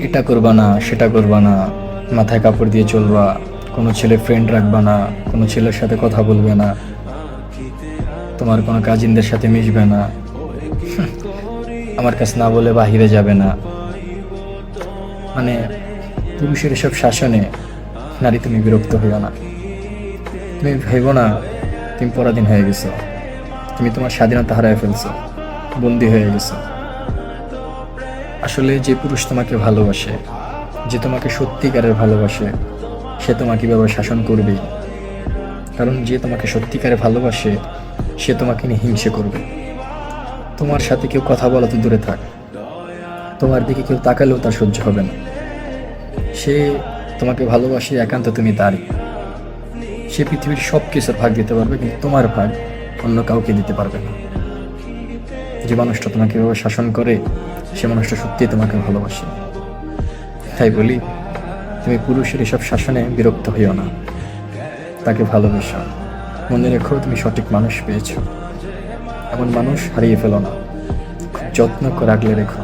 এটা করবা না, সেটা করবা না, মাথায় কাপড় দিয়ে চলবা, কোনো ছেলে ফ্রেন্ড রাখবা না, কোনো ছেলের সাথে কথা বলবে না, তোমার কোনো কাজিনদের সাথে মিশবে না, আমার কাছে না বলে বাহিরে যাবে না। মানে পুরুষের এসব শাসনে নারী তুমি বিরক্ত হইও না। তুমি ভেবো না তুমি পরাধীন হয়ে গেছো, তুমি তোমার স্বাধীনতা হারায় ফেলছো, বন্দী হয়ে গেছো। আসলে যে পুরুষ তোমাকে ভালোবাসে, যে তোমাকে সত্যিকারের ভালোবাসে, সে তোমাকে এভাবে শাসন করবেই। কারণ যে তোমাকে সত্যিকারে ভালোবাসে সে তোমাকে নিয়ে হিংসে করবে। তোমার সাথে কেউ কথা বলা তো দূরে থাক, তোমার দিকে কেউ তাকালেও তার সহ্য হবে না। সে তোমাকে ভালোবাসে একান্ত তুমি তারই। সে পৃথিবীর সব কিছুর ভাগ দিতে পারবে, কিন্তু তোমার ভাগ অন্য কাউকে দিতে পারবে না। যে মানুষটা তোমাকে এভাবে শাসন করে সে মানুষটা সত্যিই তোমাকে ভালোবাসে। তাই বলি, তুমি পুরুষের এসব শাসনে বিরক্ত হইও না, তাকে ভালোবেসো। মনে রেখো তুমি সঠিক মানুষ পেয়েছো। এমন মানুষ হারিয়ে ফেলো না, খুব যত্ন করে আগলে রেখো।